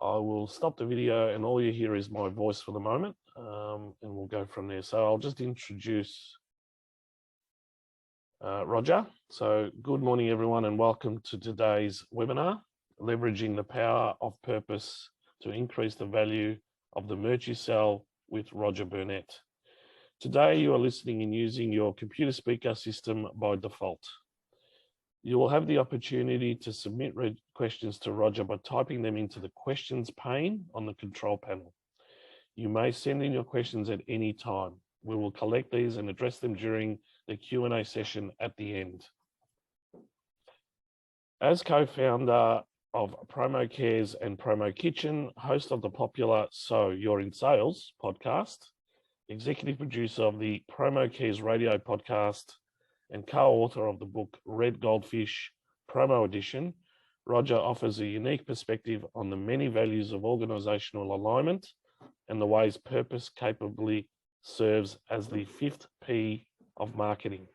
I will stop the video and all you hear is my voice for the moment, and we'll go from there. So I'll just introduce Roger. So good morning, everyone, and welcome to today's webinar, Leveraging the Power of Purpose to Increase the Value of the Merch You Sell with Roger Burnett. Today, you are listening and using your computer speaker system by default. You will have the opportunity to submit questions to Roger by typing them into the questions pane on the control panel. You may send in your questions at any time. We will collect these and address them during the Q&A session at the end. As co-founder of Promo Cares and Promo Kitchen, host of the popular So You're in Sales podcast, executive producer of the Promo Cares radio podcast, and co-author of the book Red Goldfish Promo Edition, Roger offers a unique perspective on the many values of organizational alignment and the ways purpose capably serves as the fifth P of marketing.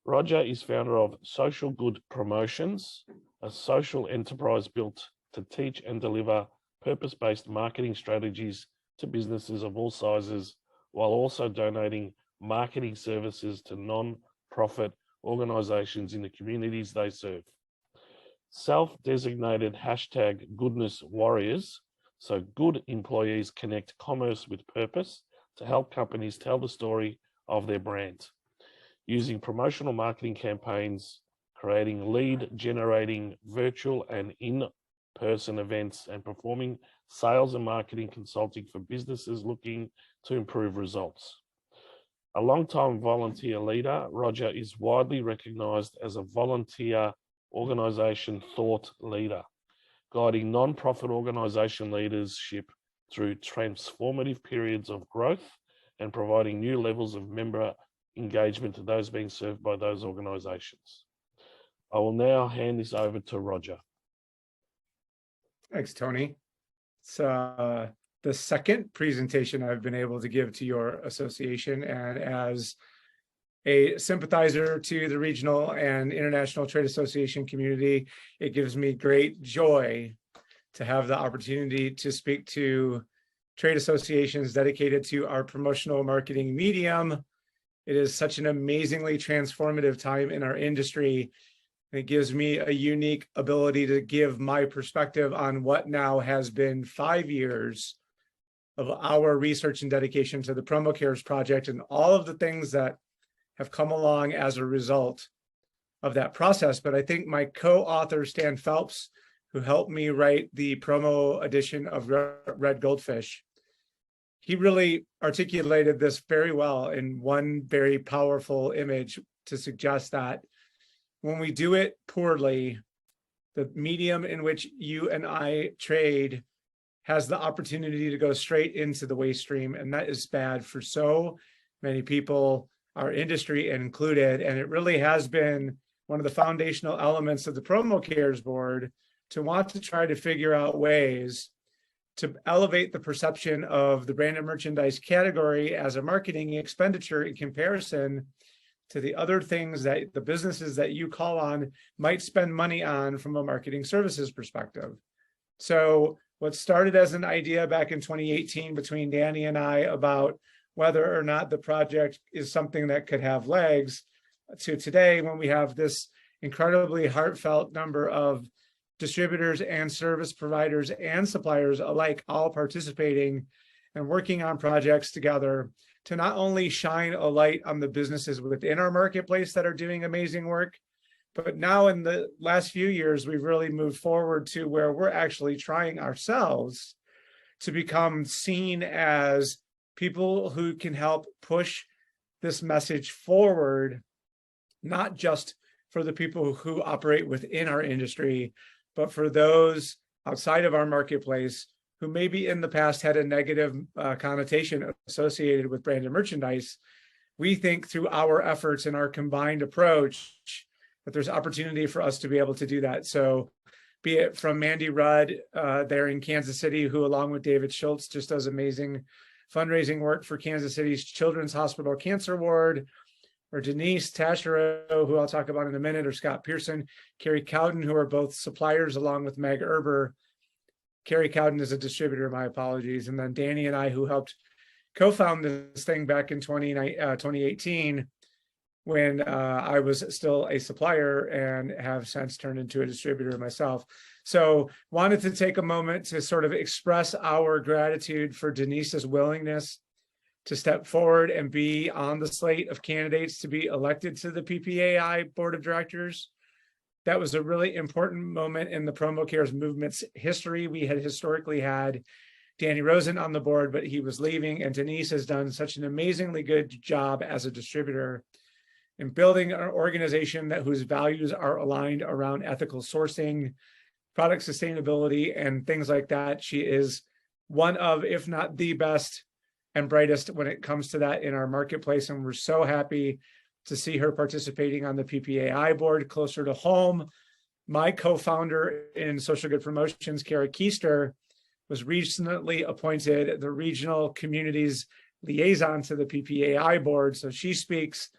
Roger is founder of Social Good Promotions, a social enterprise built to teach and deliver purpose-based marketing strategies to businesses of all sizes, while also donating marketing services to non-profit organizations in the communities they serve. Self-designated #goodness warriors, so good employees connect commerce with purpose to help companies tell the story of their brand. Using promotional marketing campaigns, creating lead-generating virtual and in-person events, and performing sales and marketing consulting for businesses looking to improve results. A long-time volunteer leader, Roger is widely recognized as a volunteer organization thought leader, guiding non-profit organization leadership through transformative periods of growth and providing new levels of member engagement to those being served by those organizations. I will now hand this over to Roger. Thanks, Tony. It's the second presentation I've been able to give to your association, and as a sympathizer to the regional and international trade association community, it gives me great joy to have the opportunity to speak to trade associations dedicated to our promotional marketing medium. It is such an amazingly transformative time in our industry. It gives me a unique ability to give my perspective on what now has been 5 years of our research and dedication to the Promo Cares project and all of the things that have come along as a result of that process. But I think my co-author, Stan Phelps, who helped me write the promo edition of Red Goldfish, he really articulated this very well in one very powerful image to suggest that when we do it poorly, the medium in which you and I trade has the opportunity to go straight into the waste stream. And that is bad for so many people, our industry included. And it really has been one of the foundational elements of the Promo Cares board to want to try to figure out ways to elevate the perception of the branded merchandise category as a marketing expenditure in comparison to the other things that the businesses that you call on might spend money on from a marketing services perspective. So what started as an idea back in 2018 between Danny and I about whether or not the project is something that could have legs, to today when we have this incredibly heartfelt number of distributors and service providers and suppliers alike all participating and working on projects together to not only shine a light on the businesses within our marketplace that are doing amazing work, but now in the last few years, we've really moved forward to where we're actually trying ourselves to become seen as people who can help push this message forward, not just for the people who operate within our industry, but for those outside of our marketplace who maybe in the past had a negative connotation associated with branded merchandise. We think through our efforts and our combined approach that there's opportunity for us to be able to do that. So be it from Mandy Rudd there in Kansas City, who along with David Schultz just does amazing fundraising work for Kansas City's Children's Hospital Cancer Ward, or Denise Taschereau, who I'll talk about in a minute, or Scott Pearson, Carrie Cowden, who are both suppliers along with Meg Erber. Carrie Cowden is a distributor, my apologies. And then Danny and I, who helped co-found this thing back in 2018, when I was still a supplier and have since turned into a distributor myself. So wanted to take a moment to sort of express our gratitude for Denise's willingness to step forward and be on the slate of candidates to be elected to the PPAI Board of Directors. That was a really important moment in the Promo Cares movement's history. We had historically had Danny Rosen on the board, but he was leaving, and Denise has done such an amazingly good job as a distributor in building an organization whose values are aligned around ethical sourcing, product sustainability, and things like that. She is one of, if not the best and brightest when it comes to that in our marketplace. And we're so happy to see her participating on the PPAI board closer to home. My co-founder in Social Good Promotions, Kara Keister, was recently appointed the regional communities liaison to the PPAI board. So she speaks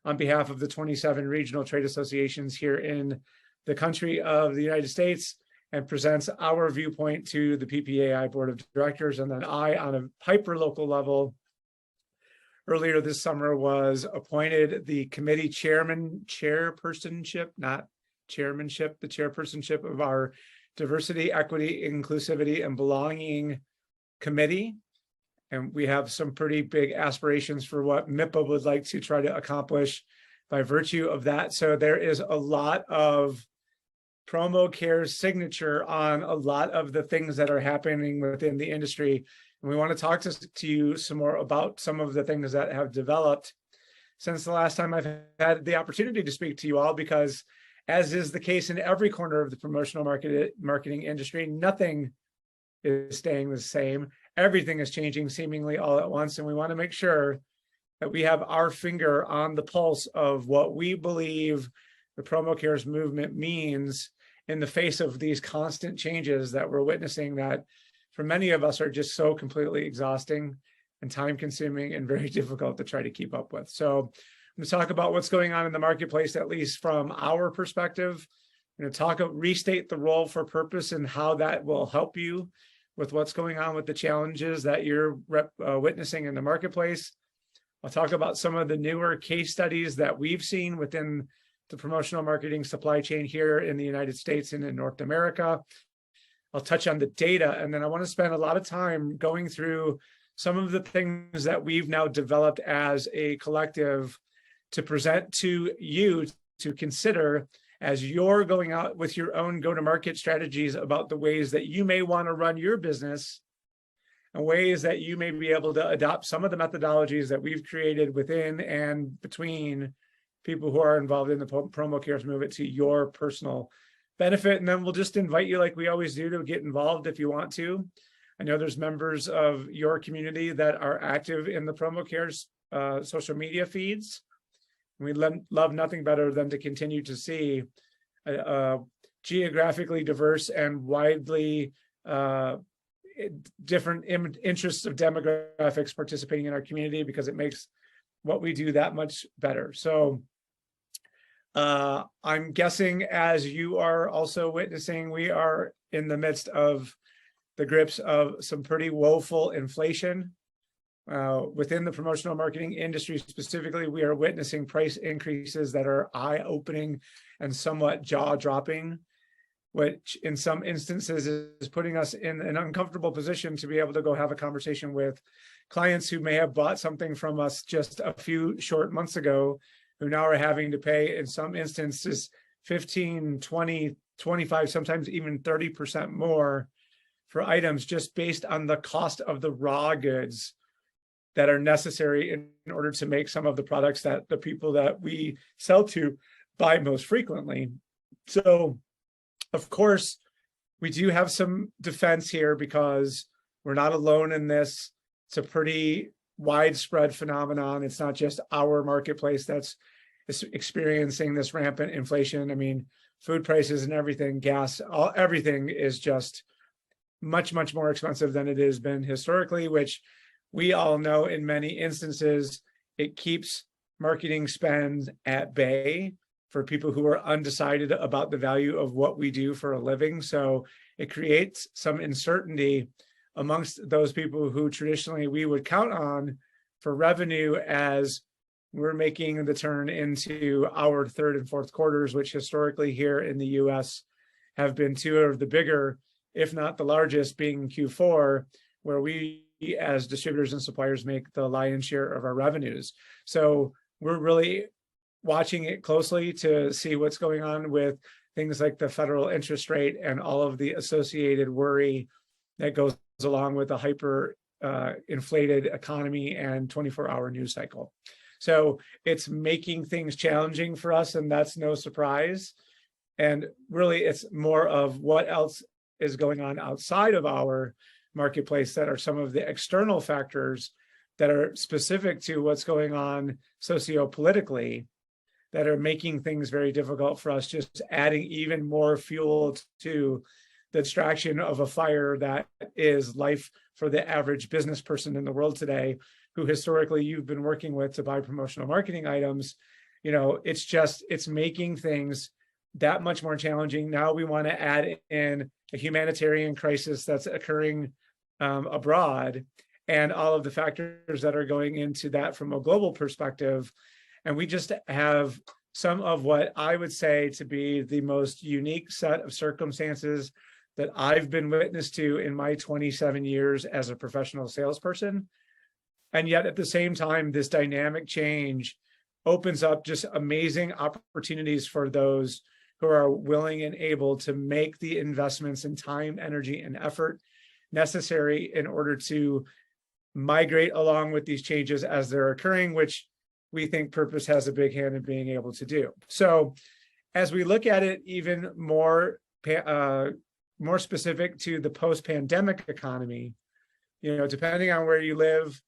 on behalf of the 27 regional trade associations here in the country of the United States and presents our viewpoint to the PPAI board of directors. And then I, on a hyper-local level, earlier this summer was appointed the committee chairpersonship, not chairmanship, the chairpersonship of our Diversity, Equity, Inclusivity, and Belonging Committee. And we have some pretty big aspirations for what MIPA would like to try to accomplish by virtue of that. So there is a lot of Promo Care's signature on a lot of the things that are happening within the industry. And we want to talk to you some more about some of the things that have developed since the last time I've had the opportunity to speak to you all, because as is the case in every corner of the promotional marketing industry, nothing is staying the same. Everything is changing seemingly all at once. And we want to make sure that we have our finger on the pulse of what we believe the Promo Cares movement means in the face of these constant changes that we're witnessing that for many of us are just so completely exhausting and time consuming and very difficult to try to keep up with. So I'm going to talk about what's going on in the marketplace, at least from our perspective. I'm going to restate the role for purpose and how that will help you with what's going on with the challenges that you're witnessing in the marketplace. I'll talk about some of the newer case studies that we've seen within the promotional marketing supply chain here in the United States and in North America. I'll touch on the data, and then I want to spend a lot of time going through some of the things that we've now developed as a collective to present to you to consider as you're going out with your own go-to-market strategies about the ways that you may want to run your business and ways that you may be able to adopt some of the methodologies that we've created within and between people who are involved in the Promo Cares movement to your personal benefit. And then we'll just invite you, like we always do, to get involved if you want to. I know there's members of your community that are active in the Promo Cares social media feeds. We love nothing better than to continue to see geographically diverse and widely different interests of demographics participating in our community, because it makes what we do that much better. So I'm guessing, as you are also witnessing, we are in the midst of the grips of some pretty woeful inflation. Within the promotional marketing industry specifically, we are witnessing price increases that are eye-opening and somewhat jaw-dropping, which in some instances is putting us in an uncomfortable position to be able to go have a conversation with clients who may have bought something from us just a few short months ago, who now are having to pay, in some instances, 15, 20, 25, sometimes even 30% more for items just based on the cost of the raw goods that are necessary in order to make some of the products that the people that we sell to buy most frequently. So, of course, we do have some defense here because we're not alone in this. It's a pretty widespread phenomenon. It's not just our marketplace that's experiencing this rampant inflation. I mean, food prices and everything, gas, everything is just much, much more expensive than it has been historically, which we all know in many instances, it keeps marketing spend at bay for people who are undecided about the value of what we do for a living. So It creates some uncertainty amongst those people who traditionally we would count on for revenue as we're making the turn into our third and fourth quarters, which historically here in the US have been two of the bigger, if not the largest, being Q4, where we as distributors and suppliers make the lion's share of our revenues. So we're really watching it closely to see what's going on with things like the federal interest rate and all of the associated worry that goes along with the hyper inflated economy and 24-hour news cycle. So it's making things challenging for us, and that's no surprise. And really, it's more of what else is going on outside of our marketplace that are some of the external factors that are specific to what's going on socio-politically that are making things very difficult for us, just adding even more fuel to the distraction of a fire that is life for the average business person in the world today, who historically you've been working with to buy promotional marketing items. It's making things that much more challenging. Now we want to add in a humanitarian crisis that's occurring abroad and all of the factors that are going into that from a global perspective. And we just have some of what I would say to be the most unique set of circumstances that I've been witness to in my 27 years as a professional salesperson. And yet at the same time, this dynamic change opens up just amazing opportunities for those who are willing and able to make the investments in time, energy, and effort necessary in order to migrate along with these changes as they're occurring, which we think Purpose has a big hand in being able to do. So as we look at it even more specific to the post-pandemic economy, depending on where you live,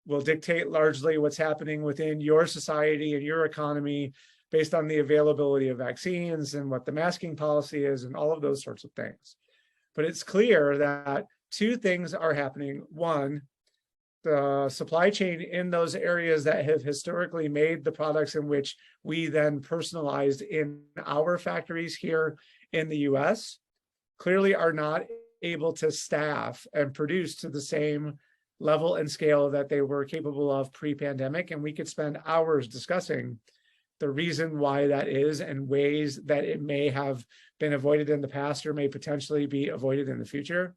will dictate largely what's happening within your society and your economy based on the availability of vaccines and what the masking policy is and all of those sorts of things. But it's clear that two things are happening. One, the supply chain in those areas that have historically made the products in which we then personalized in our factories here in the US clearly are not able to staff and produce to the same level and scale that they were capable of pre-pandemic. And we could spend hours discussing the reason why that is and ways that it may have been avoided in the past or may potentially be avoided in the future.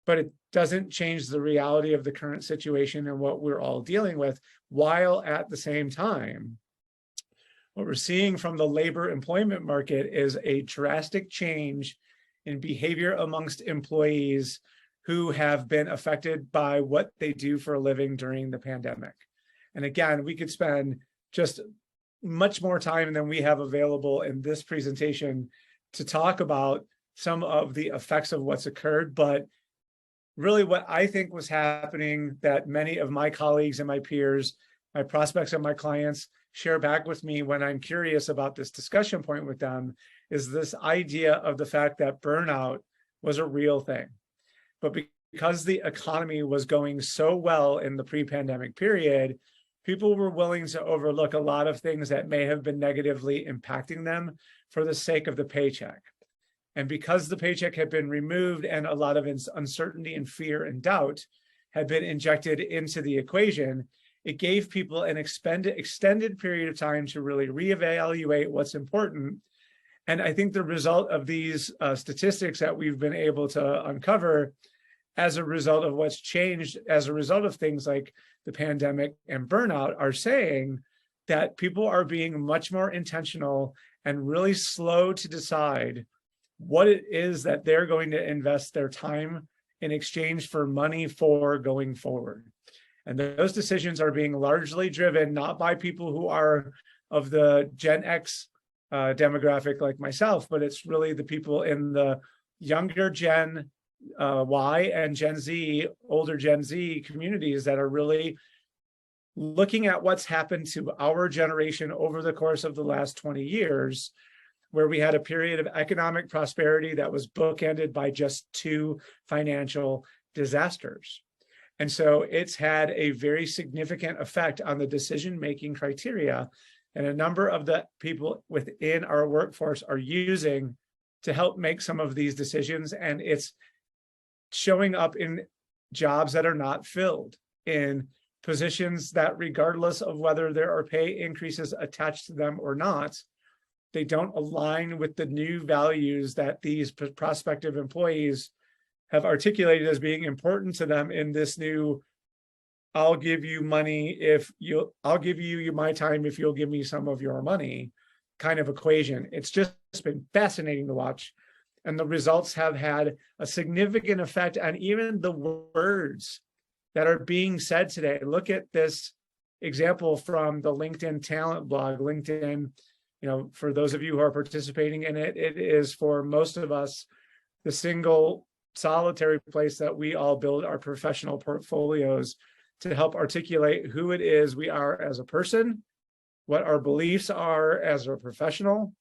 But it doesn't change the reality of the current situation and what we're all dealing with, while at the same time, what we're seeing from the labor employment market is a drastic change in behavior amongst employees who have been affected by what they do for a living during the pandemic. And again, we could spend just much more time than we have available in this presentation to talk about some of the effects of what's occurred. But really what I think was happening that many of my colleagues and my peers, my prospects and my clients share back with me when I'm curious about this discussion point with them is this idea of the fact that burnout was a real thing. But because the economy was going so well in the pre-pandemic period, people were willing to overlook a lot of things that may have been negatively impacting them for the sake of the paycheck. And because the paycheck had been removed and a lot of uncertainty and fear and doubt had been injected into the equation, it gave people an extended period of time to really reevaluate what's important. And I think the result of these statistics that we've been able to uncover as a result of what's changed, as a result of things like the pandemic and burnout, are saying that people are being much more intentional and really slow to decide what it is that they're going to invest their time in exchange for money for going forward. And those decisions are being largely driven not by people who are of the Gen X demographic like myself, but it's really the people in the younger Gen Y and Gen Z, older Gen Z communities that are really looking at what's happened to our generation over the course of the last 20 years, where we had a period of economic prosperity that was bookended by just two financial disasters. And so it's had a very significant effect on the decision-making criteria. And a number of the people within our workforce are using to help make some of these decisions. And it's showing up in jobs that are not filled, in positions that, regardless of whether there are pay increases attached to them or not, they don't align with the new values that these prospective employees have articulated as being important to them in this new, I'll give you money I'll give you my time if you'll give me some of your money kind of equation. It's just been fascinating to watch. And the results have had a significant effect on even the words that are being said today. Look at this example from the LinkedIn talent blog. LinkedIn, for those of you who are participating in it, it is for most of us the single solitary place that we all build our professional portfolios to help articulate who it is we are as a person, what our beliefs are as a professional,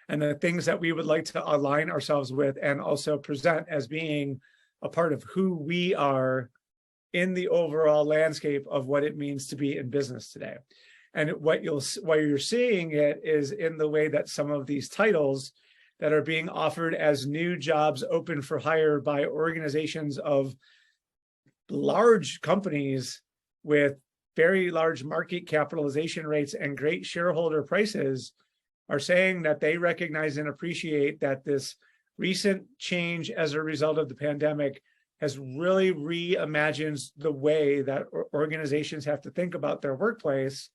and the things that we would like to align ourselves with and also present as being a part of who we are in the overall landscape of what it means to be in business today. And what you're seeing it is in the way that some of these titles that are being offered as new jobs open for hire by organizations of large companies with very large market capitalization rates and great shareholder prices are saying that they recognize and appreciate that this recent change as a result of the pandemic has really reimagined the way that organizations have to think about their workplace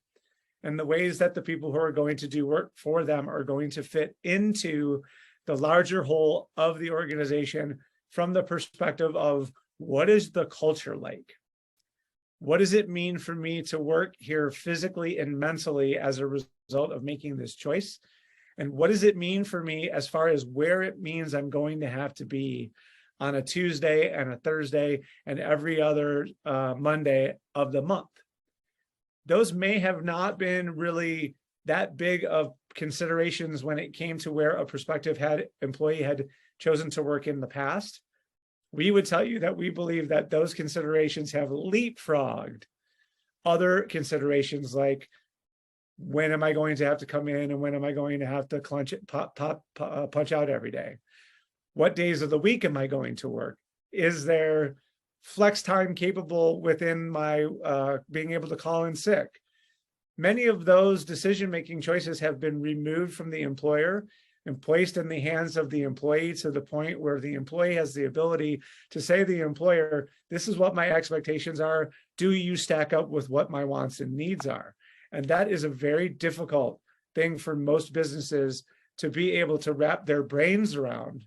and the ways that the people who are going to do work for them are going to fit into the larger whole of the organization from the perspective of what is the culture like? What does it mean for me to work here physically and mentally as a result of making this choice? And what does it mean for me as far as where it means I'm going to have to be on a Tuesday and a Thursday and every other Monday of the month? Those may have not been really that big of considerations when it came to where a prospective employee had chosen to work in the past. We would tell you that we believe that those considerations have leapfrogged other considerations like, when am I going to have to come in and when am I going to have to punch out every day? What days of the week am I going to work? Is there flex time capable within my being able to call in sick? Many of those decision-making choices have been removed from the employer and placed in the hands of the employee to the point where the employee has the ability to say to the employer, this is what my expectations are. Do you stack up with what my wants and needs are? And that is a very difficult thing for most businesses to be able to wrap their brains around,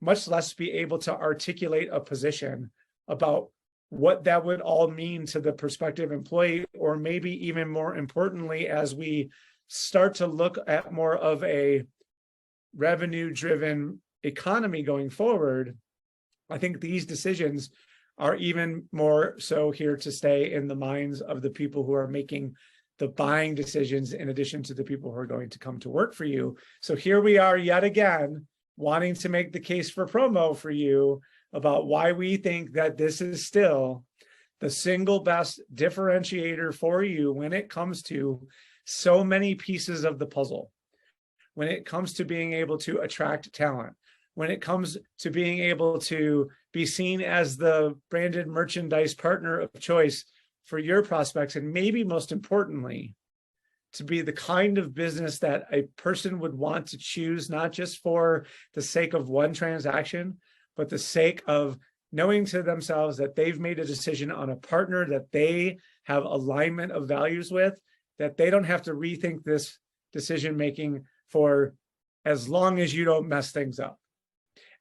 much less be able to articulate a position about what that would all mean to the prospective employee, or maybe even more importantly, as we start to look at more of a revenue-driven economy going forward, I think these decisions are even more so here to stay in the minds of the people who are making the buying decisions, in addition to the people who are going to come to work for you. So here we are yet again, wanting to make the case for promo for you about why we think that this is still the single best differentiator for you when it comes to so many pieces of the puzzle. When it comes to being able to attract talent, when it comes to being able to be seen as the branded merchandise partner of choice for your prospects, and maybe most importantly, to be the kind of business that a person would want to choose, not just for the sake of one transaction, but the sake of knowing to themselves that they've made a decision on a partner that they have alignment of values with, that they don't have to rethink this decision-making for as long as you don't mess things up.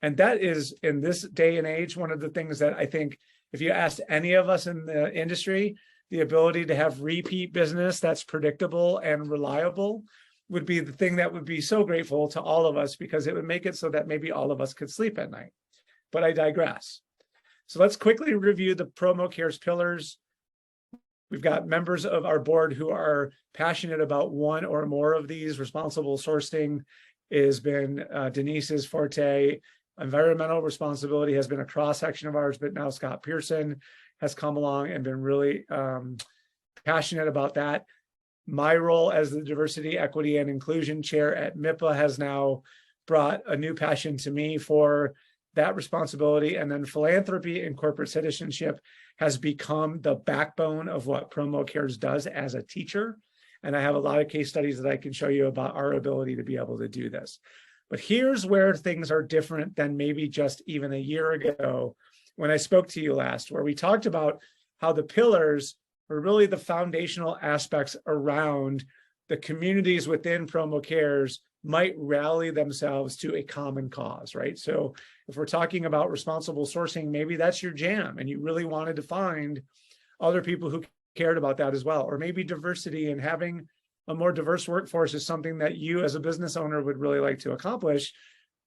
And that is, in this day and age, one of the things that I think, if you asked any of us in the industry, the ability to have repeat business that's predictable and reliable would be the thing that would be so grateful to all of us, because it would make it so that maybe all of us could sleep at night. But I digress. So let's quickly review the Promo Cares pillars. We've got members of our board who are passionate about one or more of these. Responsible sourcing has been Denise's forte. Environmental responsibility has been a cross-section of ours, but now Scott Pearson has come along and been really passionate about that. My role as the Diversity, Equity, and Inclusion Chair at MIPPA has now brought a new passion to me for that responsibility. And then philanthropy and corporate citizenship has become the backbone of what Promo Cares does as a teacher. And I have a lot of case studies that I can show you about our ability to be able to do this. But here's where things are different than maybe just even a year ago when I spoke to you last, where we talked about how the pillars were really the foundational aspects around the communities within Promo Cares might rally themselves to a common cause, right? So if we're talking about responsible sourcing, maybe that's your jam and you really wanted to find other people who cared about that as well. Or maybe diversity and having a more diverse workforce is something that you as a business owner would really like to accomplish.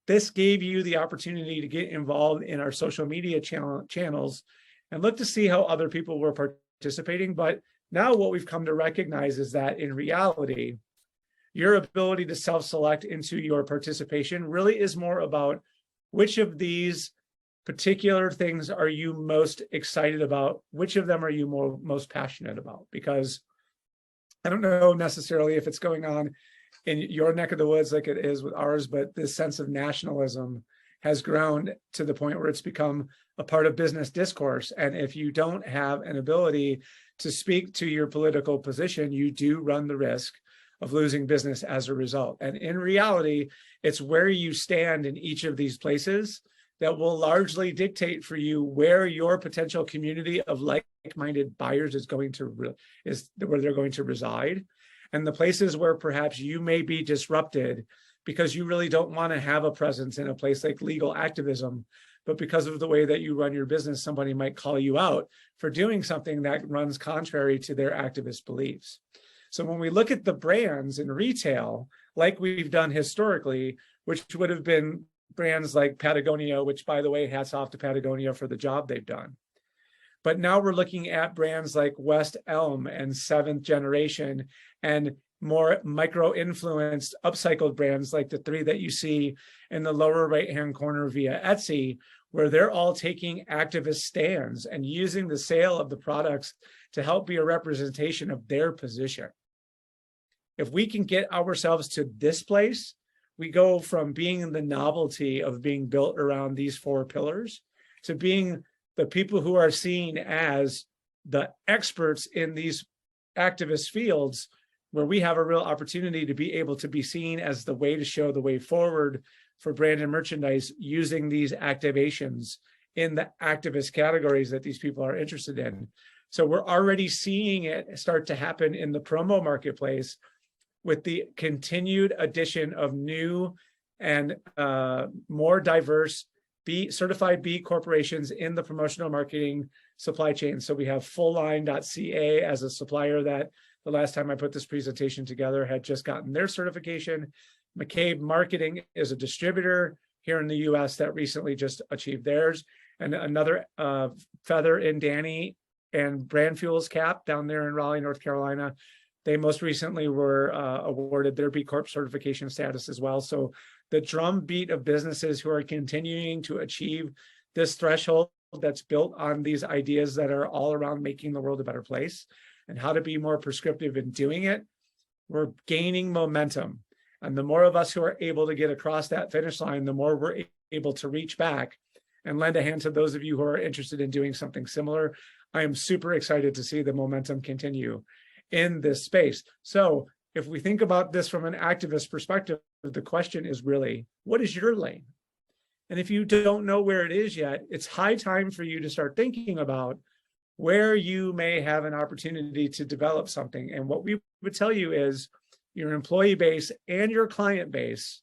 This gave you the opportunity to get involved in our social media channels and look to see how other people were participating. But now what we've come to recognize is that in reality, your ability to self-select into your participation really is more about which of these particular things are you most excited about? Which of them are you most passionate about? Because I don't know necessarily if it's going on in your neck of the woods like it is with ours, but this sense of nationalism has grown to the point where it's become a part of business discourse. And if you don't have an ability to speak to your political position, you do run the risk of losing business as a result. And in reality, it's where you stand in each of these places that will largely dictate for you where your potential community of like-minded buyers is going to where they're going to reside, and the places where perhaps you may be disrupted because you really don't want to have a presence in a place like legal activism, but because of the way that you run your business, somebody might call you out for doing something that runs contrary to their activist beliefs. So when we look at the brands in retail, like we've done historically, which would have been brands like Patagonia, which, by the way, hats off to Patagonia for the job they've done. But now we're looking at brands like West Elm and Seventh Generation and more micro-influenced upcycled brands like the three that you see in the lower right-hand corner via Etsy, where they're all taking activist stands and using the sale of the products to help be a representation of their position. If we can get ourselves to this place, we go from being the novelty of being built around these four pillars to being the people who are seen as the experts in these activist fields, where we have a real opportunity to be able to be seen as the way to show the way forward for brand and merchandise using these activations in the activist categories that these people are interested in. So we're already seeing it start to happen in the promo marketplace with the continued addition of new and more diverse certified B corporations in the promotional marketing supply chain. So we have fullline.ca as a supplier that the last time I put this presentation together had just gotten their certification. McCabe Marketing is a distributor here in the US that recently just achieved theirs. And another Feather and Danny and Brand Fuels Cap down there in Raleigh, North Carolina. They most recently were awarded their B Corp certification status as well. So the drumbeat of businesses who are continuing to achieve this threshold that's built on these ideas that are all around making the world a better place and how to be more prescriptive in doing it, we're gaining momentum. And the more of us who are able to get across that finish line, the more we're able to reach back and lend a hand to those of you who are interested in doing something similar. I am super excited to see the momentum continue in this space. So if we think about this from an activist perspective, the question is really, what is your lane? And if you don't know where it is yet, it's high time for you to start thinking about where you may have an opportunity to develop something. And what we would tell you is your employee base and your client base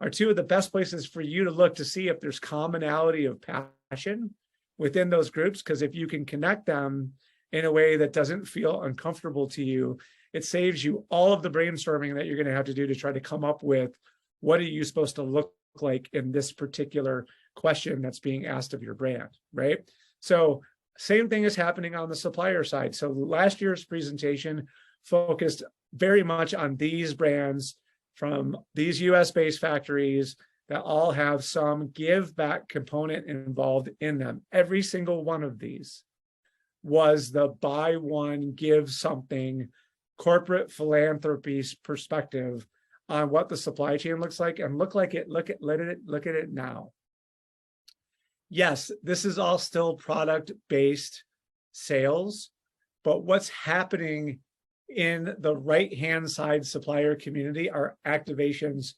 are two of the best places for you to look to see if there's commonality of passion within those groups. Because if you can connect them in a way that doesn't feel uncomfortable to you, it saves you all of the brainstorming that you're going to have to do to try to come up with what are you supposed to look like in this particular question that's being asked of your brand, right? So same thing is happening on the supplier side. So last year's presentation focused very much on these brands from these US-based factories that all have some give back component involved in them. Every single one of these was the buy one, give something corporate philanthropy perspective on what the supply chain looks like and look at it now. Yes, this is all still product-based sales, but what's happening in the right-hand side supplier community are activations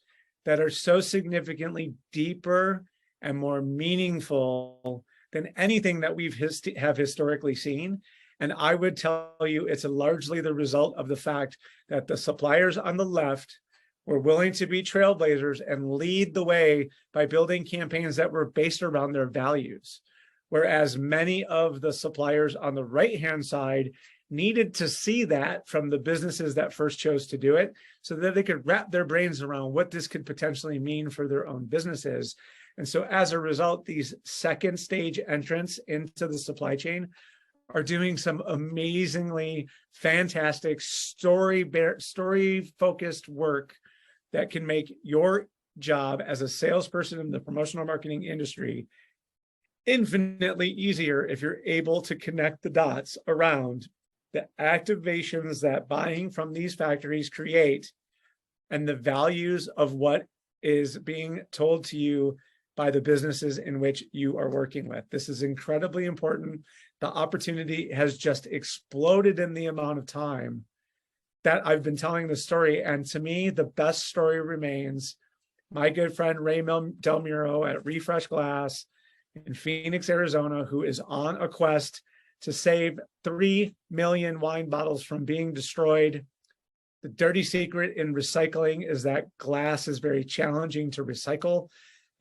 that are so significantly deeper and more meaningful than anything that we've have historically seen. And I would tell you it's largely the result of the fact that the suppliers on the left were willing to be trailblazers and lead the way by building campaigns that were based around their values. Whereas many of the suppliers on the right-hand side needed to see that from the businesses that first chose to do it so that they could wrap their brains around what this could potentially mean for their own businesses. And so as a result, these second stage entrants into the supply chain are doing some amazingly fantastic story-focused work that can make your job as a salesperson in the promotional marketing industry infinitely easier if you're able to connect the dots around the activations that buying from these factories create and the values of what is being told to you by the businesses in which you are working with. This is incredibly important. The opportunity has just exploded in the amount of time that I've been telling the story. And to me, the best story remains my good friend Ray Del Muro at Refresh Glass in Phoenix, Arizona, who is on a quest to save 3 million wine bottles from being destroyed. The dirty secret in recycling is that glass is very challenging to recycle.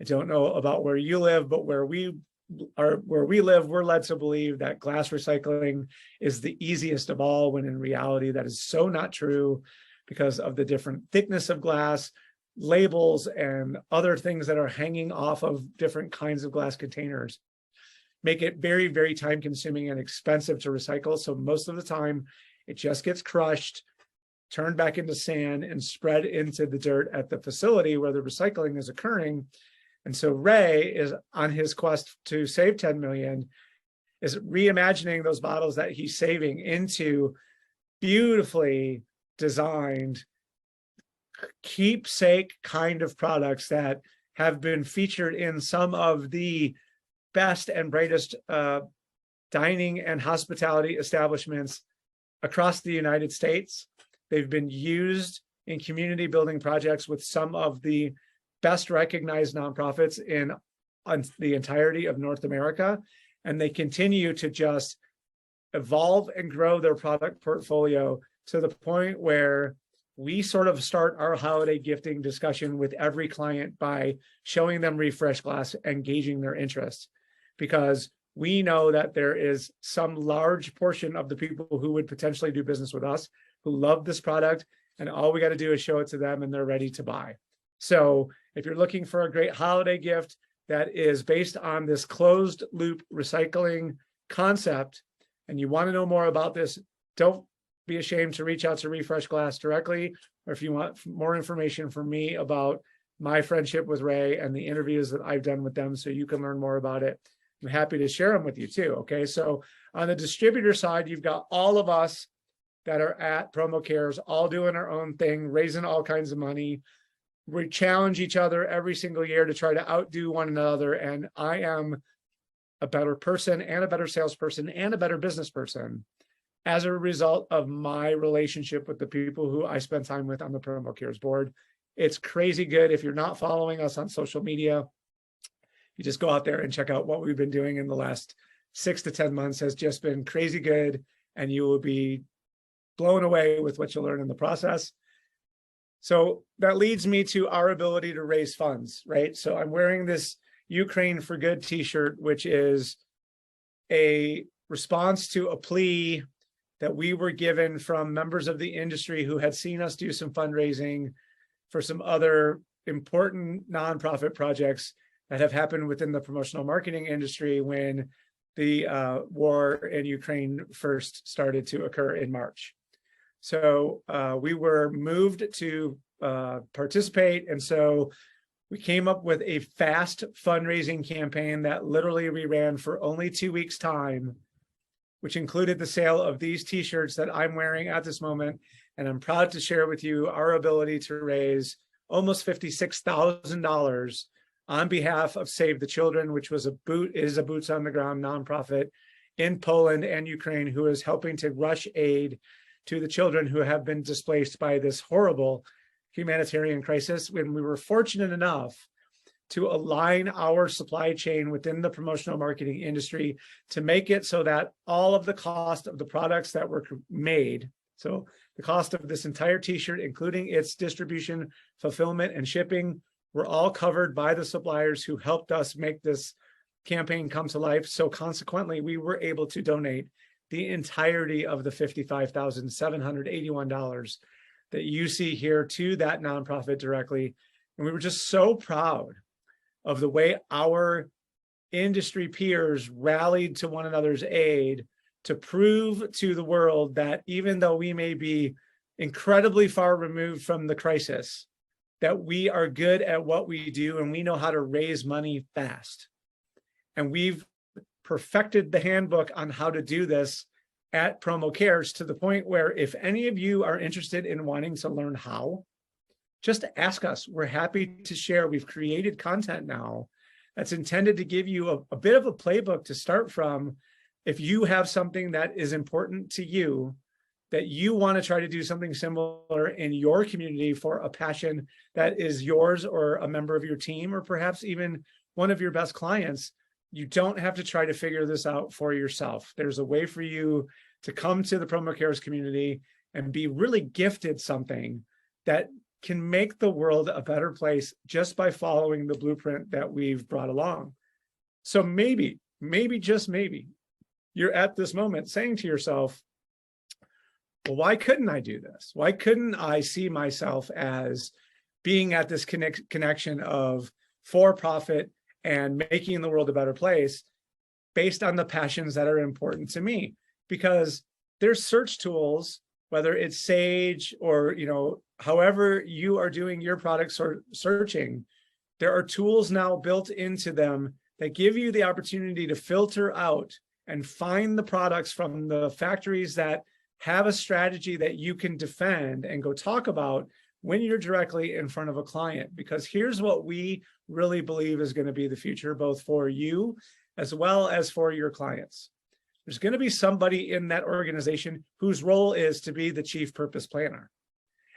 I don't know about where you live, but where we live, we're led to believe that glass recycling is the easiest of all, when in reality that is so not true because of the different thickness of glass, labels, and other things that are hanging off of different kinds of glass containers make it very, very time consuming and expensive to recycle. So most of the time it just gets crushed, turned back into sand, and spread into the dirt at the facility where the recycling is occurring. And so Ray is on his quest to save 10 million, is reimagining those bottles that he's saving into beautifully designed keepsake kind of products that have been featured in some of the best and brightest dining and hospitality establishments across the United States. They've been used in community building projects with some of the best recognized nonprofits in the entirety of North America. And they continue to just evolve and grow their product portfolio to the point where we sort of start our holiday gifting discussion with every client by showing them Refresh Glass and gauging their interest, because we know that there is some large portion of the people who would potentially do business with us who love this product, and all we got to do is show it to them and they're ready to buy. So if you're looking for a great holiday gift that is based on this closed loop recycling concept, and you want to know more about this, don't be ashamed to reach out to Refresh Glass directly, or if you want more information from me about my friendship with Ray and the interviews that I've done with them so you can learn more about it, I'm happy to share them with you too. Okay, so on the distributor side, you've got all of us that are at Promo Cares, all doing our own thing, raising all kinds of money. We challenge each other every single year to try to outdo one another. And I am a better person and a better salesperson and a better business person as a result of my relationship with the people who I spend time with on the Promo Cares board. It's crazy good. If you're not following us on social media, you just go out there and check out what we've been doing in the last 6 to 10 months. Has just been crazy good, and you will be blown away with what you'll learn in the process. So that leads me to our ability to raise funds, right? So I'm wearing this Ukraine for Good t-shirt, which is a response to a plea that we were given from members of the industry who had seen us do some fundraising for some other important nonprofit projects that have happened within the promotional marketing industry when the war in Ukraine first started to occur in March. So we were moved to participate. And so we came up with a fast fundraising campaign that literally we ran for only 2 weeks' time, which included the sale of these t-shirts that I'm wearing at this moment. And I'm proud to share with you our ability to raise almost $56,000 on behalf of Save the Children, which is a boots on the ground nonprofit in Poland and Ukraine who is helping to rush aid to the children who have been displaced by this horrible humanitarian crisis. When we were fortunate enough to align our supply chain within the promotional marketing industry to make it so that all of the cost of the products that were made, so the cost of this entire t-shirt, including its distribution, fulfillment, and shipping, were all covered by the suppliers who helped us make this campaign come to life. So consequently, we were able to donate the entirety of the $55,781 that you see here to that nonprofit directly. And we were just so proud of the way our industry peers rallied to one another's aid to prove to the world that even though we may be incredibly far removed from the crisis, that we are good at what we do and we know how to raise money fast. And we've perfected the handbook on how to do this at Promo Cares to the point where if any of you are interested in wanting to learn how, just ask us. We're happy to share. We've created content now that's intended to give you a bit of a playbook to start from. If you have something that is important to you, that you want to try to do something similar in your community for a passion that is yours or a member of your team, or perhaps even one of your best clients, you don't have to try to figure this out for yourself. There's a way for you to come to the Promo Cares community and be really gifted something that can make the world a better place just by following the blueprint that we've brought along. So maybe, just maybe, you're at this moment saying to yourself, well, why couldn't I do this? Why couldn't I see myself as being at this connection of for-profit and making the world a better place based on the passions that are important to me? Because there's search tools, whether it's Sage or, however you are doing your product searching, there are tools now built into them that give you the opportunity to filter out and find the products from the factories that have a strategy that you can defend and go talk about when you're directly in front of a client. Because here's what we really believe is going to be the future, both for you as well as for your clients. There's going to be somebody in that organization whose role is to be the chief purpose planner.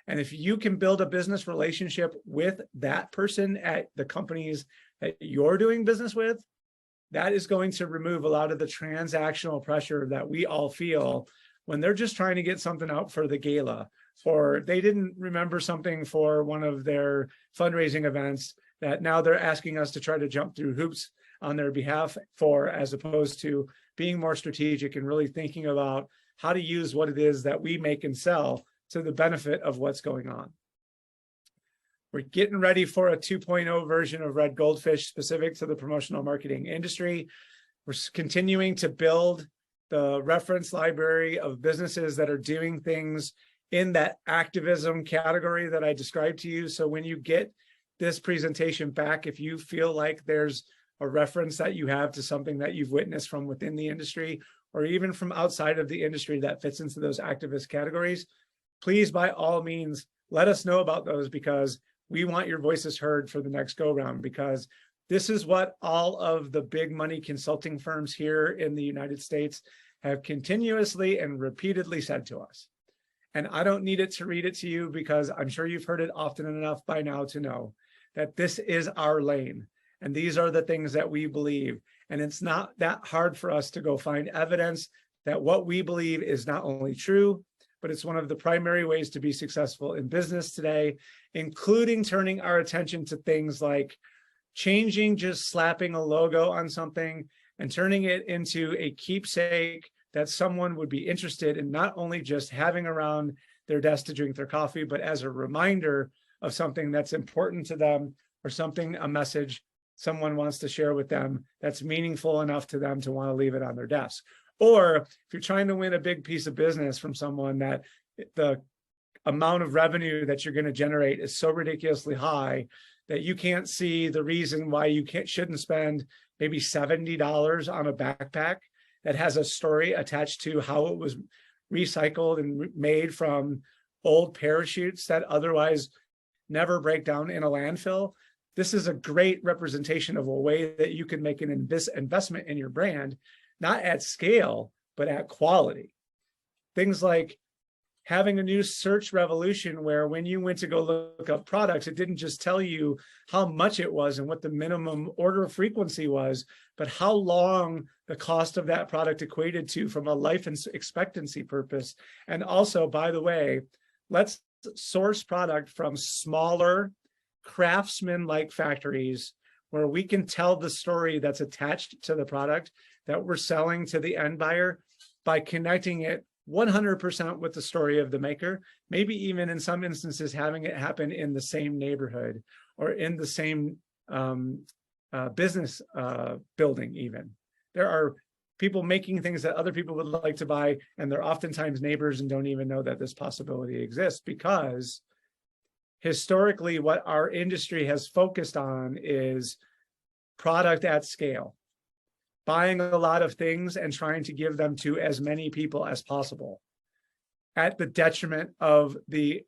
And if you can build a business relationship with that person at the companies that you're doing business with, that is going to remove a lot of the transactional pressure that we all feel when they're just trying to get something out for the gala, or they didn't remember something for one of their fundraising events that now they're asking us to try to jump through hoops on their behalf for, as opposed to being more strategic and really thinking about how to use what it is that we make and sell to the benefit of what's going on. We're getting ready for a 2.0 version of Red Goldfish specific to the promotional marketing industry. We're continuing to build the reference library of businesses that are doing things in that activism category that I described to you. So when you get this presentation back, if you feel like there's a reference that you have to something that you've witnessed from within the industry or even from outside of the industry that fits into those activist categories, please, by all means, let us know about those, because we want your voices heard for the next go round, because this is what all of the big money consulting firms here in the United States have continuously and repeatedly said to us. And I don't need it to read it to you, because I'm sure you've heard it often enough by now to know that this is our lane. And these are the things that we believe. And it's not that hard for us to go find evidence that what we believe is not only true, but it's one of the primary ways to be successful in business today, including turning our attention to things like changing, just slapping a logo on something and turning it into a keepsake that someone would be interested in not only just having around their desk to drink their coffee, but as a reminder of something that's important to them, or something, a message someone wants to share with them that's meaningful enough to them to want to leave it on their desk. Or if you're trying to win a big piece of business from someone that the amount of revenue that you're going to generate is so ridiculously high that you can't see the reason why you shouldn't spend maybe $70 on a backpack that has a story attached to how it was recycled and made from old parachutes that otherwise never break down in a landfill. This is a great representation of a way that you can make an investment in your brand, not at scale, but at quality. Things like having a new search revolution where when you went to go look up products, it didn't just tell you how much it was and what the minimum order frequency was, but how long the cost of that product equated to from a life expectancy purpose. And also, by the way, let's source product from smaller craftsman-like factories where we can tell the story that's attached to the product that we're selling to the end buyer by connecting it 100% with the story of the maker, maybe even in some instances having it happen in the same neighborhood or in the same business building even. There are people making things that other people would like to buy, and they're oftentimes neighbors and don't even know that this possibility exists, because historically what our industry has focused on is product at scale, buying a lot of things and trying to give them to as many people as possible at the detriment of the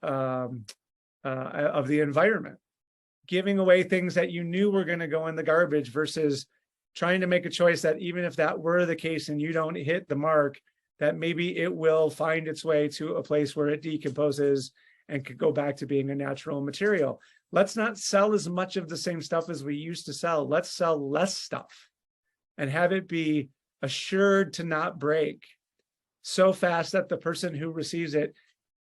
environment, giving away things that you knew were going to go in the garbage versus trying to make a choice that even if that were the case and you don't hit the mark, that maybe it will find its way to a place where it decomposes and could go back to being a natural material. Let's not sell as much of the same stuff as we used to sell. Let's sell less stuff and have it be assured to not break so fast that the person who receives it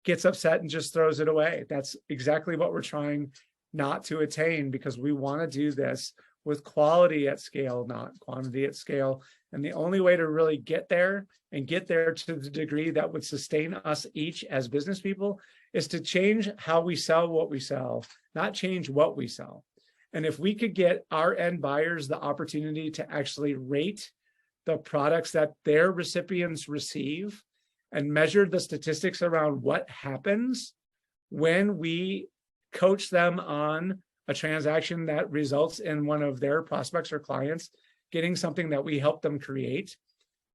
gets upset and just throws it away. That's exactly what we're trying not to attain, because we want to do this with quality at scale, not quantity at scale. And the only way to really get there and get there to the degree that would sustain us each as business people is to change how we sell what we sell, not change what we sell. And if we could get our end buyers the opportunity to actually rate the products that their recipients receive and measure the statistics around what happens when we coach them on a transaction that results in one of their prospects or clients getting something that we help them create,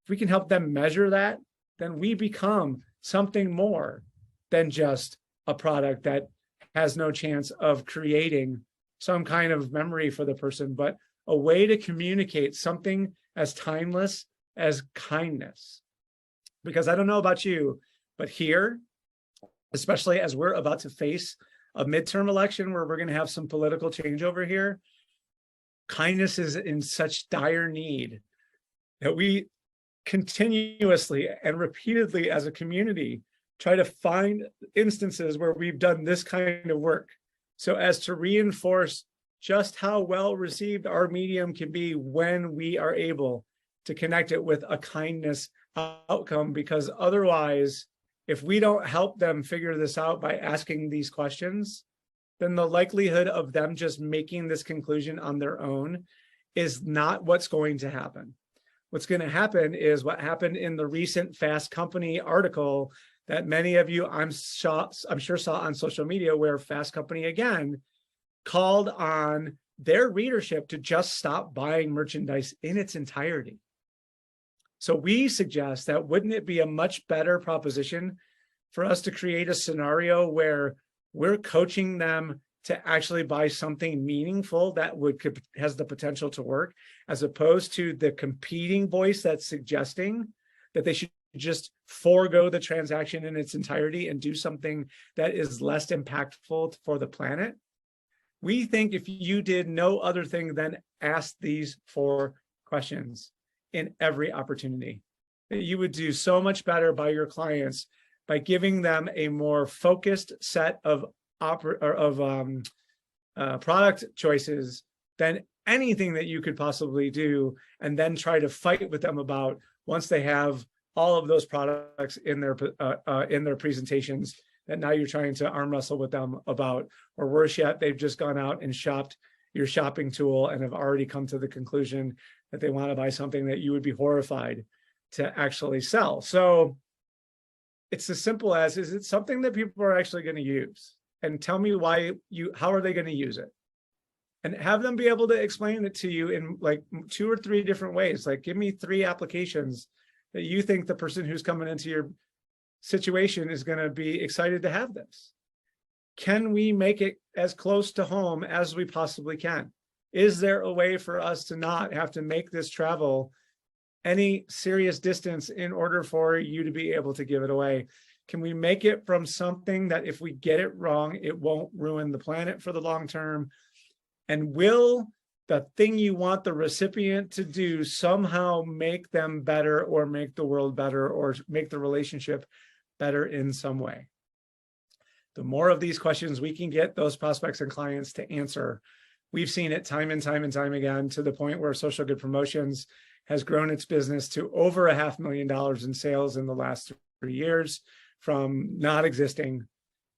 if we can help them measure that, then we become something more than just a product that has no chance of creating some kind of memory for the person, but a way to communicate something as timeless as kindness. Because I don't know about you, but here, especially as we're about to face a midterm election where we're going to have some political change over here, kindness is in such dire need that we continuously and repeatedly as a community try to find instances where we've done this kind of work so as to reinforce just how well received our medium can be when we are able to connect it with a kindness outcome. Because otherwise, if we don't help them figure this out by asking these questions, then the likelihood of them just making this conclusion on their own is not what's going to happen. What's going to happen is what happened in the recent Fast Company article that many of you, I'm sure saw on social media, where Fast Company again called on their readership to just stop buying merchandise in its entirety. So we suggest that wouldn't it be a much better proposition for us to create a scenario where we're coaching them to actually buy something meaningful that has the potential to work, as opposed to the competing voice that's suggesting that they should just forego the transaction in its entirety and do something that is less impactful for the planet. We think if you did no other thing than ask these 4 questions in every opportunity, that you would do so much better by your clients by giving them a more focused set of product choices than anything that you could possibly do, and then try to fight with them about once they have all of those products in their presentations, that now you're trying to arm wrestle with them about, or worse yet, they've just gone out and shopped your shopping tool and have already come to the conclusion that they want to buy something that you would be horrified to actually sell. So it's as simple as, is it something that people are actually going to use? And tell me how are they going to use it? And have them be able to explain it to you in like 2 or 3 different ways. Like, give me 3 applications that you think the person who's coming into your situation is going to be excited to have this. Can we make it as close to home as we possibly can? Is there a way for us to not have to make this travel any serious distance in order for you to be able to give it away? Can we make it from something that if we get it wrong, it won't ruin the planet for the long term? And will the thing you want the recipient to do somehow make them better, or make the world better, or make the relationship better in some way? The more of these questions we can get those prospects and clients to answer, we've seen it time and time and time again, to the point where Social Good Promotions has grown its business to over $500,000 in sales in the last 3 years from not existing,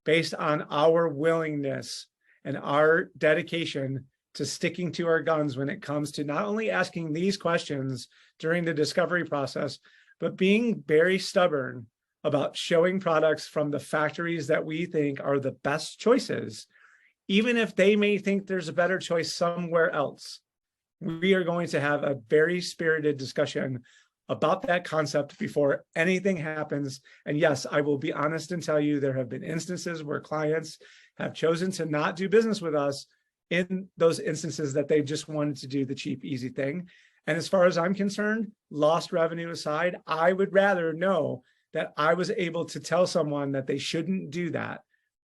based on our willingness and our dedication to sticking to our guns when it comes to not only asking these questions during the discovery process, but being very stubborn about showing products from the factories that we think are the best choices, even if they may think there's a better choice somewhere else. We are going to have a very spirited discussion about that concept before anything happens. And yes, I will be honest and tell you, there have been instances where clients have chosen to not do business with us in those instances that they just wanted to do the cheap, easy thing. And as far as I'm concerned, lost revenue aside, I would rather know that I was able to tell someone that they shouldn't do that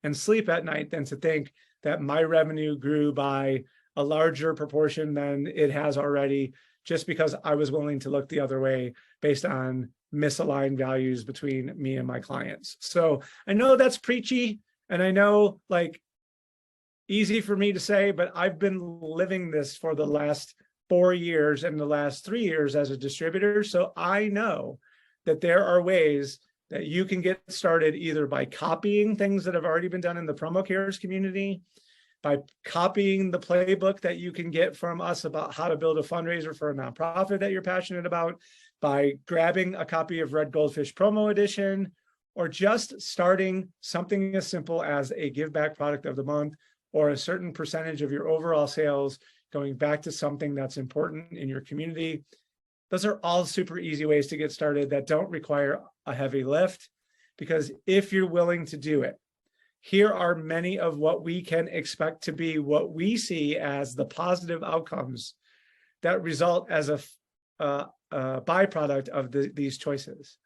and sleep at night than to think that my revenue grew by a larger proportion than it has already, just because I was willing to look the other way based on misaligned values between me and my clients. So I know that's preachy, and I know, like, easy for me to say, but I've been living this for the last 4 years and the last 3 years as a distributor. So I know that there are ways that you can get started, either by copying things that have already been done in the Promo Cares community, by copying the playbook that you can get from us about how to build a fundraiser for a nonprofit that you're passionate about, by grabbing a copy of Red Goldfish Promo Edition, or just starting something as simple as a give back product of the month, or a certain percentage of your overall sales going back to something that's important in your community. Those are all super easy ways to get started that don't require a heavy lift, because if you're willing to do it, here are many of what we can expect to be what we see as the positive outcomes that result as a byproduct of these choices.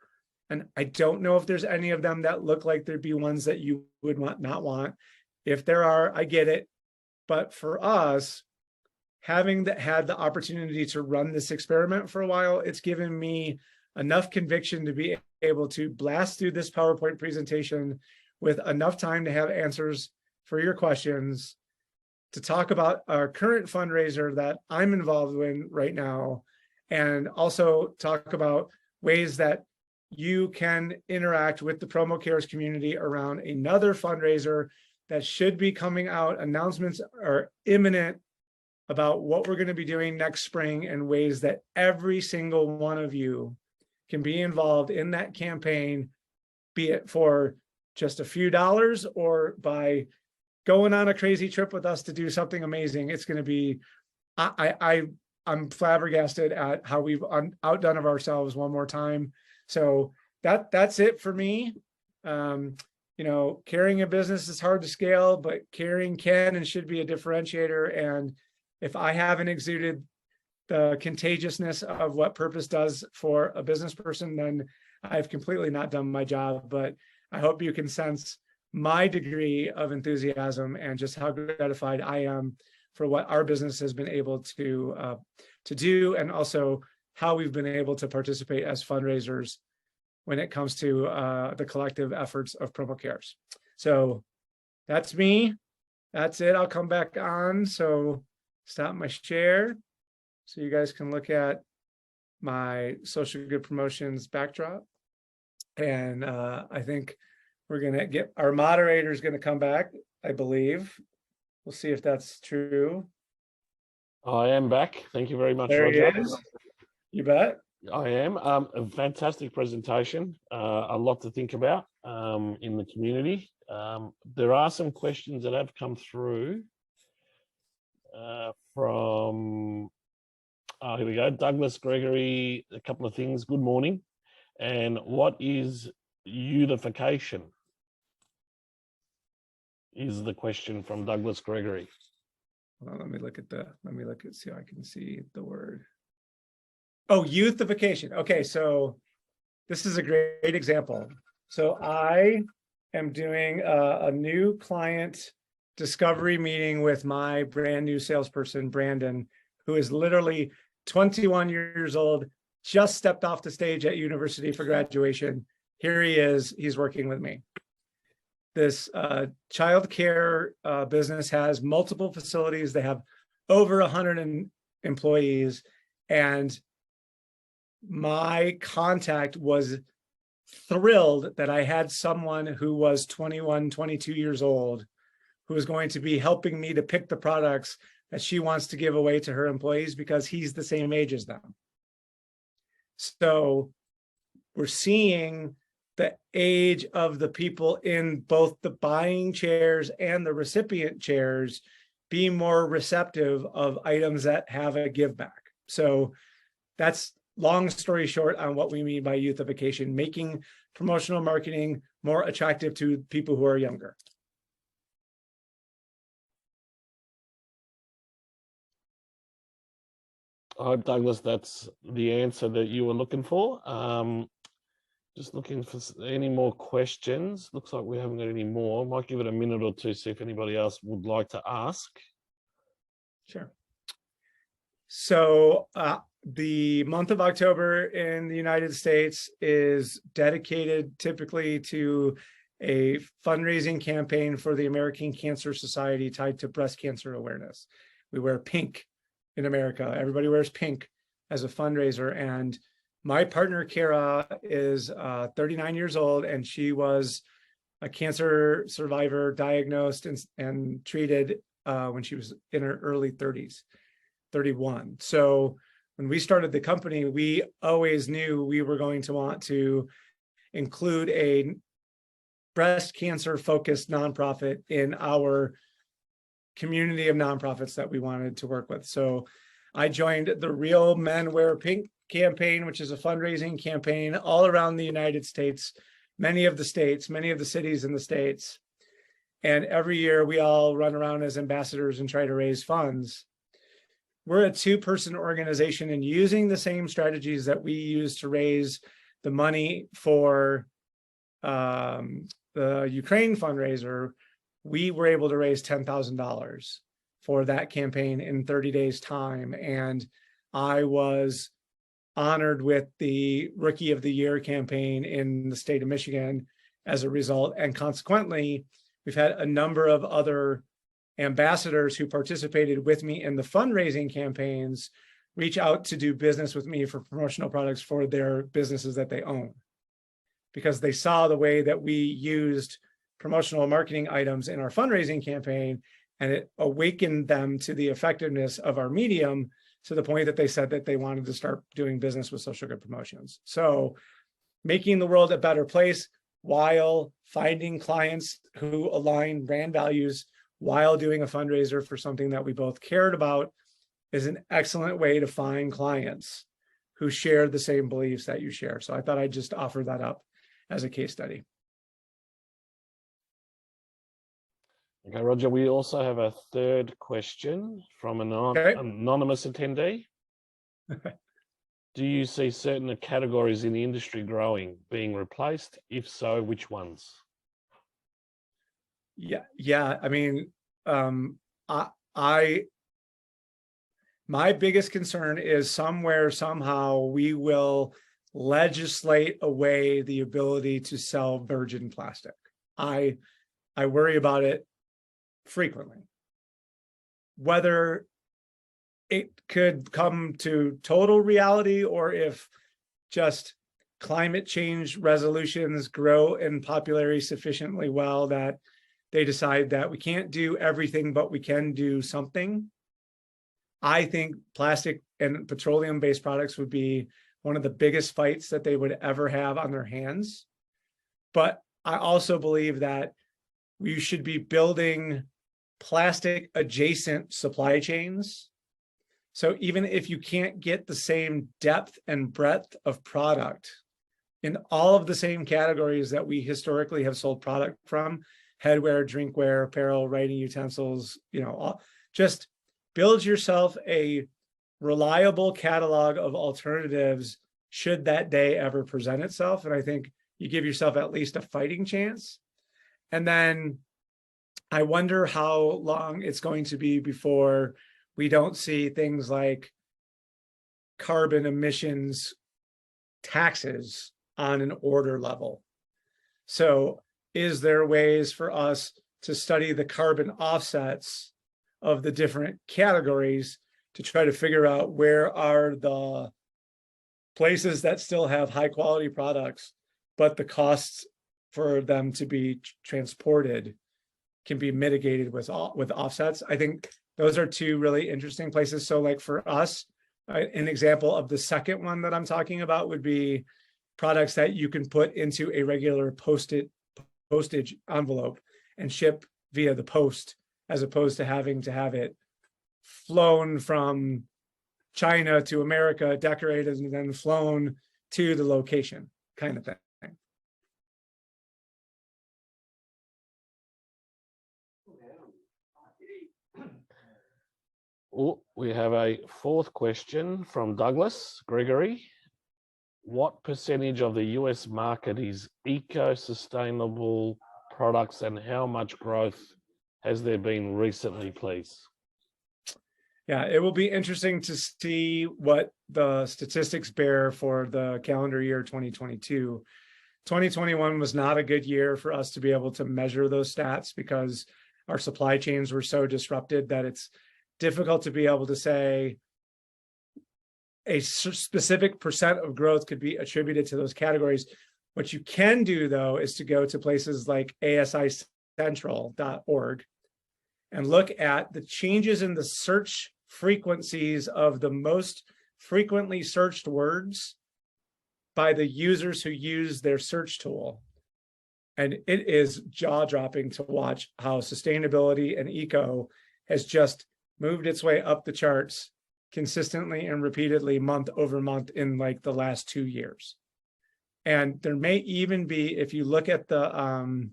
And I don't know if there's any of them that look like there'd be ones that you would not want. If there are, I get it. But for us, having had the opportunity to run this experiment for a while, it's given me enough conviction to be able to blast through this PowerPoint presentation with enough time to have answers for your questions, to talk about our current fundraiser that I'm involved in right now, and also talk about ways that you can interact with the Promo Cares community around another fundraiser that should be coming out. Announcements are imminent about what we're going to be doing next spring, and ways that every single one of you can be involved in that campaign, be it for just a few dollars or by going on a crazy trip with us to do something amazing. It's going to be, I'm flabbergasted at how we've outdone of ourselves one more time. So that's it for me. You know, carrying a business is hard to scale, but caring can and should be a differentiator. And if I haven't exuded the contagiousness of what purpose does for a business person, then I've completely not done my job. But I hope you can sense my degree of enthusiasm and just how gratified I am for what our business has been able to do, and also how we've been able to participate as fundraisers when it comes to the collective efforts of Promo Cares. So that's me. That's it. I'll come back on. So stop my share so you guys can look at my Social Good Promotions backdrop. And I think we're going to get our moderator is going to come back, I believe. We'll see if that's true. I am back. Thank you very much, There Roger. he is. You bet. I am. A fantastic presentation. A lot to think about in the community. There are some questions that have come through from, here we go, Douglas Gregory. A couple of things. Good morning. And what is Youthification is the question from Douglas Gregory. Well, let me see how I can see the word. Oh, youthification. Okay, so this is a great example. So I am doing a new client discovery meeting with my brand new salesperson, Brandon, who is literally 21 years old, just stepped off the stage at university for graduation. Here he is, he's working with me. This childcare business has multiple facilities. They have over 100 employees, and my contact was thrilled that I had someone who was 21, 22 years old, who is going to be helping me to pick the products that she wants to give away to her employees because he's the same age as them. So we're seeing the age of the people in both the buying chairs and the recipient chairs be more receptive of items that have a give back. So that's long story short on what we mean by youthification, making promotional marketing more attractive to people who are younger. I hope, Douglas, that's the answer that you were looking for. Just looking for any more questions. Looks like we haven't got any more. Might give it a minute or two, see if anybody else would like to ask. Sure. So the month of October in the United States is dedicated typically to a fundraising campaign for the American Cancer Society tied to breast cancer awareness. We wear pink in America. Everybody wears pink as a fundraiser. And my partner, Kara, is 39 years old, and she was a cancer survivor, diagnosed and treated when she was in her early 30s, 31. So when we started the company, we always knew we were going to want to include a breast cancer focused nonprofit in our community of nonprofits that we wanted to work with. So I joined the Real Men Wear Pink campaign, which is a fundraising campaign all around the United States, many of the cities in the States. And every year we all run around as ambassadors and try to raise funds. We're a two-person organization, and using the same strategies that we use to raise the money for the Ukraine fundraiser, we were able to raise $10,000 for that campaign in 30 days time. And I was honored with the Rookie of the Year campaign in the state of Michigan as a result. And consequently, we've had a number of other ambassadors who participated with me in the fundraising campaigns reach out to do business with me for promotional products for their businesses that they own, because they saw the way that we used promotional marketing items in our fundraising campaign, and it awakened them to the effectiveness of our medium to the point that they said that they wanted to start doing business with Social Good Promotions. So making the world a better place while finding clients who align brand values while doing a fundraiser for something that we both cared about is an excellent way to find clients who share the same beliefs that you share. So I thought I'd just offer that up as a case study. Okay, Roger, we also have a third question from an anonymous attendee. Do you see certain categories in the industry growing, being replaced? If so, which ones? Yeah. I mean, my biggest concern is somewhere, somehow, we will legislate away the ability to sell virgin plastic. I worry about it frequently. Whether it could come to total reality, or if just climate change resolutions grow in popularity sufficiently well that they decide that we can't do everything, but we can do something. I think plastic and petroleum-based products would be one of the biggest fights that they would ever have on their hands. But I also believe that we should be building plastic adjacent supply chains. So even if you can't get the same depth and breadth of product in all of the same categories that we historically have sold product from: headwear, drinkware, apparel, writing utensils, just build yourself a reliable catalog of alternatives should that day ever present itself. And I think you give yourself at least a fighting chance. And then I wonder how long it's going to be before we don't see things like carbon emissions taxes on an order level. So is there ways for us to study the carbon offsets of the different categories to try to figure out where are the places that still have high quality products, but the costs for them to be transported can be mitigated with offsets? I think those are two really interesting places. So like for us, an example of the second one that I'm talking about would be products that you can put into a regular postage envelope and ship via the post, as opposed to having to have it flown from China to America, decorated, and then flown to the location, kind of thing. Oh, we have a fourth question from Douglas Gregory. What percentage of the US market is eco-sustainable products, and how much growth has there been recently, please? Yeah, it will be interesting to see what the statistics bear for the calendar year 2022. 2021 was not a good year for us to be able to measure those stats because our supply chains were so disrupted that it's difficult to be able to say a specific percent of growth could be attributed to those categories. What you can do, though, is to go to places like asicentral.org and look at the changes in the search frequencies of the most frequently searched words by the users who use their search tool. And it is jaw-dropping to watch how sustainability and eco has just moved its way up the charts consistently and repeatedly month over month in like the last 2 years. And there may even be, if you look at the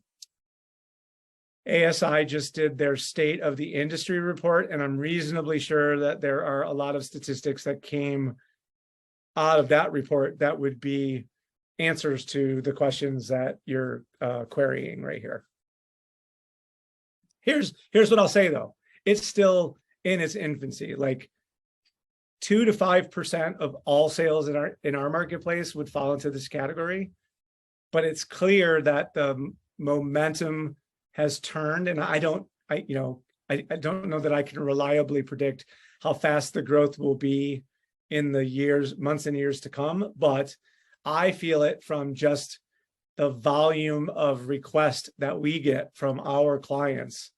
ASI just did their state of the industry report, and I'm reasonably sure that there are a lot of statistics that came out of that report that would be answers to the questions that you're querying right here. Here's what I'll say though. It's still in its infancy. Like 2 to 5% of all sales in our marketplace would fall into this category, but it's clear that the momentum has turned, and I don't know that I can reliably predict how fast the growth will be in the months and years to come, but I feel it from just the volume of requests that we get from our clients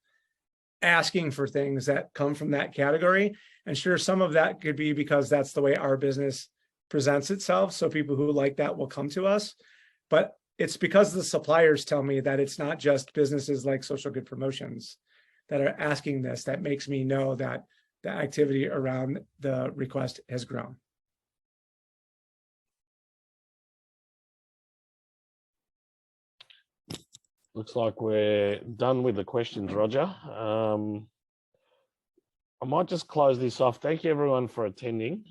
asking for things that come from that category. And sure, some of that could be because that's the way our business presents itself. So people who like that will come to us. But it's because the suppliers tell me that it's not just businesses like Social Good Promotions that are asking this that makes me know that the activity around the request has grown. Looks like we're done with the questions, Roger. I might just close this off. Thank you everyone for attending.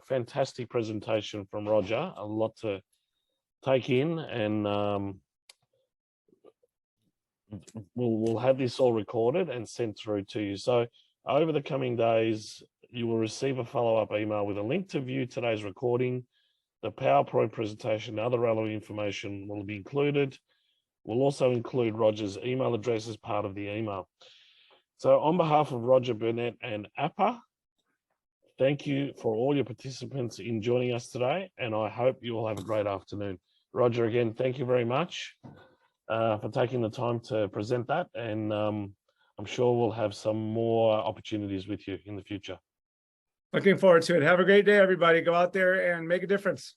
Fantastic presentation from Roger, a lot to take in, and we'll have this all recorded and sent through to you. So over the coming days, you will receive a follow-up email with a link to view today's recording. The PowerPoint presentation and other relevant information will be included. We'll also include Roger's email address as part of the email. So on behalf of Roger Burnett and APPA, thank you for all your participants in joining us today, and I hope you all have a great afternoon. Roger, again, thank you very much for taking the time to present that, and I'm sure we'll have some more opportunities with you in the future. Looking forward to it. Have a great day, everybody. Go out there and make a difference.